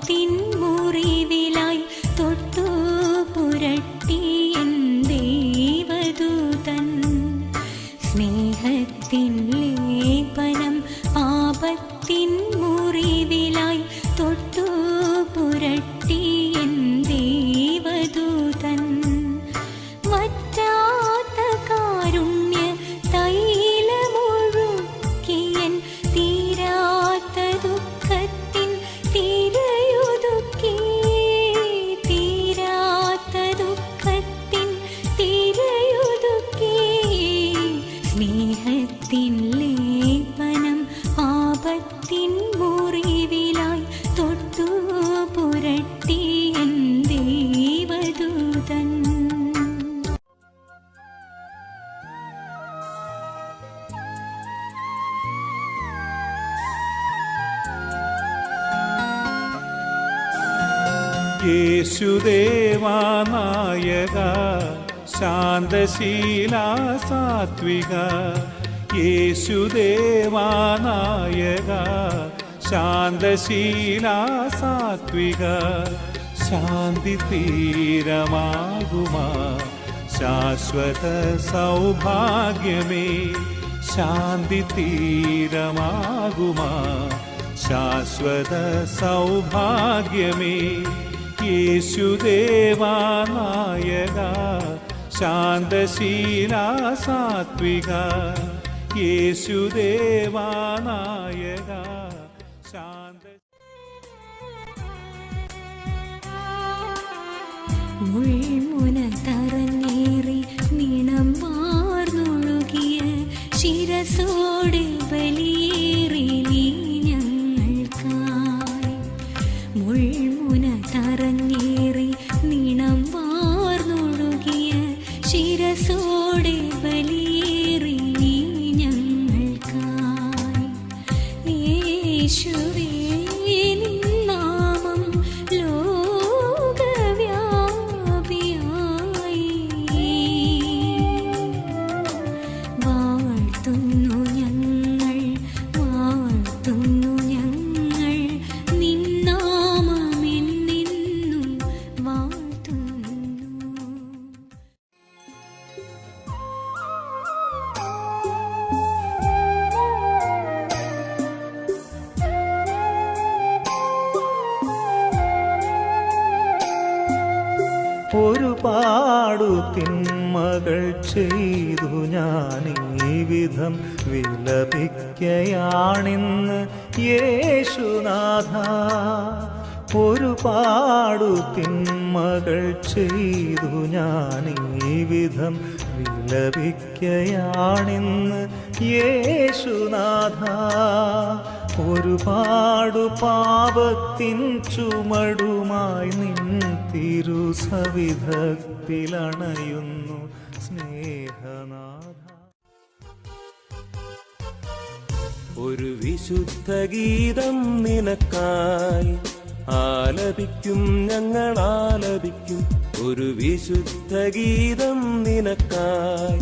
പാപത്തിൻ മുറിവിലായി തൊട്ടു പുരട്ടിയൻ ദേവദൂതൻ. സ്നേഹത്തിൻ ലേപനം പാപത്തിൻ മുറിവിലായി തൊട്ടു പുരട്ടിയൻ ദേവദൂതൻ. വറ്റാത്ത കാരുണ്യ തൈലമൊഴുക്കിയൻ തീരാത്ത ദുഃഖത്തിൻ തിരയുതുക്കി. തീരാത്ത ദുഃഖത്തിൻ തിരയുതുക്കി. സ്നേഹത്തിൻ ലേപനം പാപത്തിൻ മുറിവിലായി തൊട്ടു പുരട്ടിയൻ ദേവദൂതൻ. യേശുദേവാ നായക ശാന്തശീലാ സാത്വിക. യേശുദേവാ നായക ശാന്തശീലാ സാത്വിക. ശാന്തി തീരമാകുമാ ശാശ്വത സൗഭാഗ്യമേ. ശാന്തി തീരമാകുമാ ശാശ്വത സൗഭാഗ്യമേ. യേശുദേവാ നായക ശാന്തശീലാ സാത്വിക. യേശുദേവാ നായക ശാന്ത. മുൾമുന തറഞ്ഞേറി നിണം വാർന്നൊഴുകിയ ശിരസോടെ ബലിയേറി നീ ഞങ്ങൾക്കായി. മുൾമുന തറഞ്ഞേറി നിണം വാർന്നൊഴുകിയ ശിരസോടെ ബലിയേറി നീ ഞങ്ങൾക്കായി. യേശുവേ നിന്നാമം ലോകവ്യാപിയായി. വാഴ്ത്തുന്നു ഞങ്ങൾ, വാഴ്ത്തുന്നു ഞങ്ങൾ നിന്നാമമെന്നെന്നും വാഴ്ത്തുന്നു. ഒരുപാടു തിന്മകൾ ചെയ്തു ഞാൻ ഈ വിധം വിലപിക്കയാണിന്ന് യേശുനാഥ. ഒരുപാടു തിന്മകൾ ചെയ്തു ഞാൻ ഈ വിധം വിലപിക്കയാണിന്ന് യേശുനാഥ. ഒരുപാടു പാപത്തിൻ ചുമടുമായി നിൻ തിരുസവിധത്തിലണയുന്നു സ്നേഹനാഥ. ഒരു വിശുദ്ധ ഗീതം നിനക്കായി ആലപിക്കും ഞങ്ങൾ ആലപിക്കും. ഒരു വിശുദ്ധ ഗീതം നിനക്കായി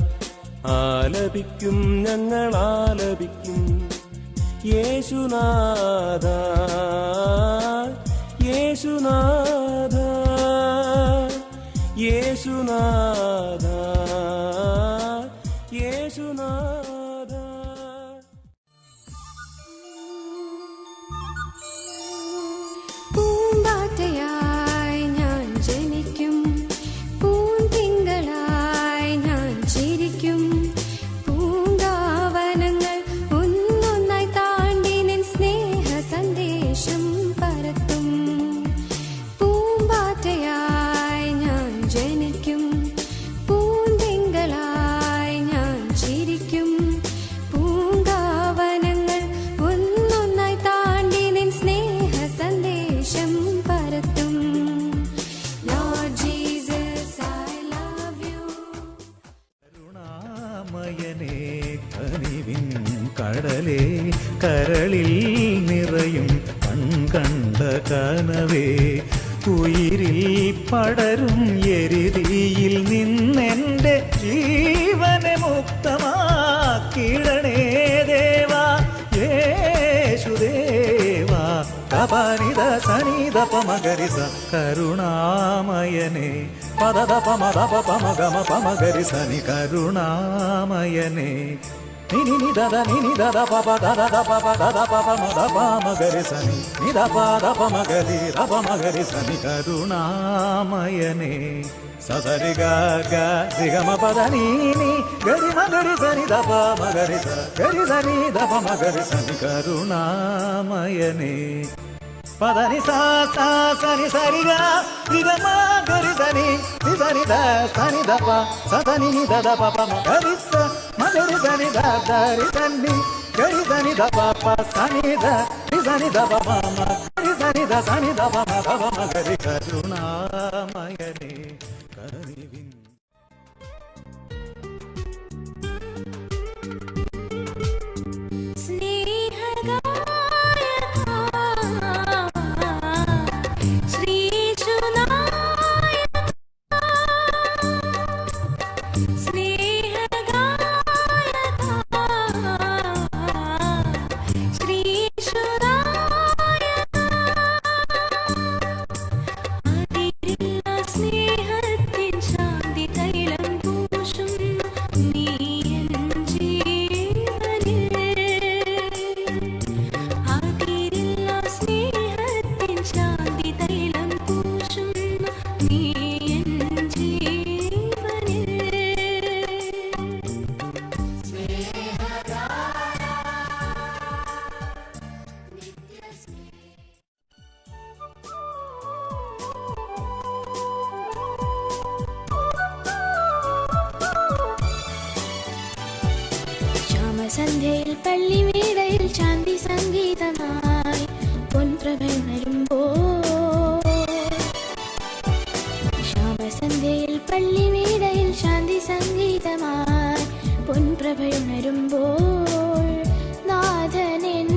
ആലപിക്കും ഞങ്ങൾ ആലപിക്കും. യേശുനാഥ യേശുനാഥ യേശുനാഥ യേശുനാഥ. പൂമ്പാറ്റയായി ഞാൻ ജനിക്കും, പൂന്തിങ്കളായി ഞാൻ ചിരിക്കും. പൂങ്കാവനങ്ങൾ ഒന്നൊന്നായി താണ്ടി നിൻ സ്നേഹ സന്ദേശം പരത്തും. പൂമ്പാറ്റയായി ഞാൻ ജനിക്കും, പൂന്തിങ്കളായി ഞാൻ ചിരിക്കും. പൂങ്കാവനങ്ങൾ ഒന്നൊന്നായി താണ്ടി നിൻ സ്നേഹ സന്ദേശം പരത്തും. Lord Jesus, I love you. കരുണാമയനേ കനിവിൻ കടലേ കരളിൽ നിറയും കൺകണ്ട കനവേ. ഉയിരിൽ പടരും എരിതിയിൽ നിന്നെൻ്റെ ജീവനെ മുക്തമാക്കിടണേ ദേവാ. യേശുദേവാ പനിത സനിത പമഗരിസ കരുണാമയനേ പദത പമദപ പമഗമ പമഗരി സനി കരുണാമയനേ നിനി നിദദ നിനി ദദ പപ ദദ പപ ദദ പപ മദ പമഗരി സനി നിദ പദ പമഗരി ദപ മഗരി സനി കരുണാമയനേ സസരി ഗ ഗരിഗമ പദ നീനി ഗരി മഗരി സനി ദപ മഗരി സ ഗരി സനി ദപ മഗരി സനി കരുണാമയനേ പദനി സാ സാ സനി സരി ഗ ഗരിഗമ ഗരി സനി നി സനി ദ സനി ദപ സസനി നി ദദ പപ മഗരി സ മഗരി സനി ദ ദരി സനി ഗരി സനി ദപ പ സനി ദ നി സനി ദപ മ ഗരി സനി ദ സനി ദപ മ ദപ മഗരി കരുണാമയനേ കനിവിൻ സന്ധ്യയിൽ പള്ളിമേടയിൽ ശാന്തി സംഗീതമായി പൊൻപ്രഭയുണരുമ്പോൾ ശ്യാമസന്ധ്യയിൽ പള്ളിമേടയിൽ ശാന്തി സംഗീതമായി പൊൻപ്രഭയുണരുമ്പോൾ നാഥനെൻ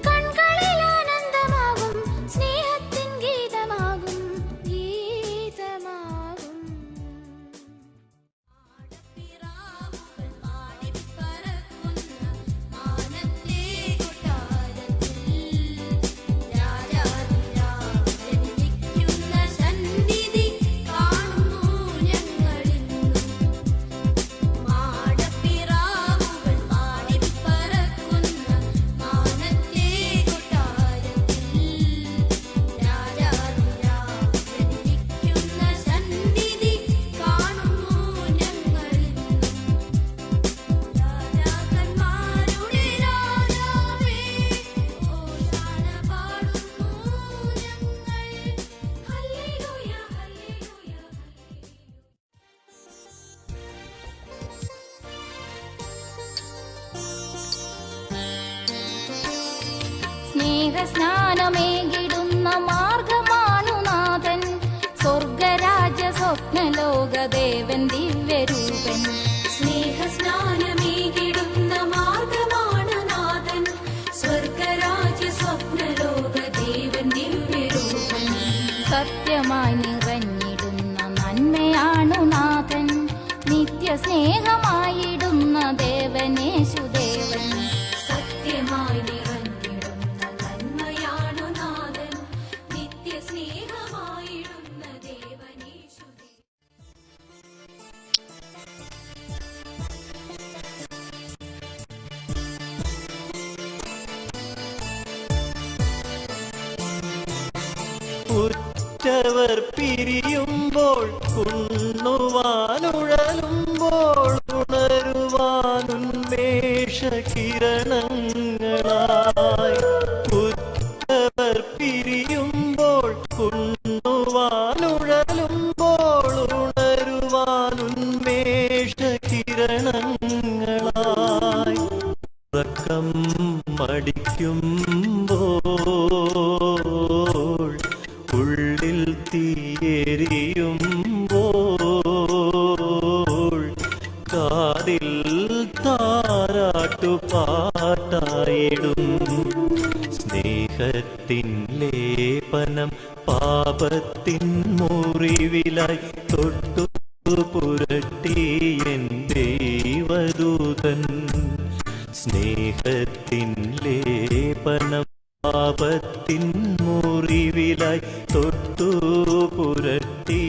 കൺകളിൽ ആനന്ദമാകും സ്നേഹത്തിൻ ഗീതമാകും ഗീതമാകും സ്നേഹസ്നാനമേകിടുന്ന മാർഗമാണു നാഥൻ സ്വർഗരാജ സ്വപ്നലോകദേവൻ ദിവ്യരൂപൻ സ്നേഹസ്നാനമേകിടുന്ന മാർഗമാണ് നാഥൻ സ്വർഗരാജ സ്വപ്നലോകദേവൻ ദിവ്യരൂപൻ സത്യമായി നിറഞ്ഞിടുന്ന നന്മയാണു നാഥൻ നിത്യസ്നേഹമായിടുന്ന ദേവനേശുദേവൻ സത്യമായി നിറഞ്ഞിടുന്ന നന്മയാണു നാഥൻ നിത്യസ്നേഹമായിടുന്ന ദേവനേശുദേവൻ ഉറ്റവർ പിരിയുമ്പോൾ ഉണ്ണുവാനുഴലുമ്പോൾ ഉണരുവാനുന്മേഷ കിരണങ്ങളായി ഉറ്റവർ പിരിയുമ്പോൾ ഉണ്ണുവാനുഴലുമ്പോൾ ഉണരുവാനുന്മേഷ കിരണങ്ങളായി ഉറക്കം മടിക്കുമ്പോൾ ഉള്ളിൽ തീയെരിയുമ്പോൾ കാതിൽ താരാട്ടുപാട്ടായിടും സ്നേഹത്തിൻ ലേപനം പാപത്തിൻ മുറിവിലായി തൊട്ടു പുരട്ടി എൻ ദൈവദൂതൻ സ്നേഹത്തിൻ ലേപനം പാപത്തിൻ മുറിവിലായി തൊട്ടു പുരട്ടി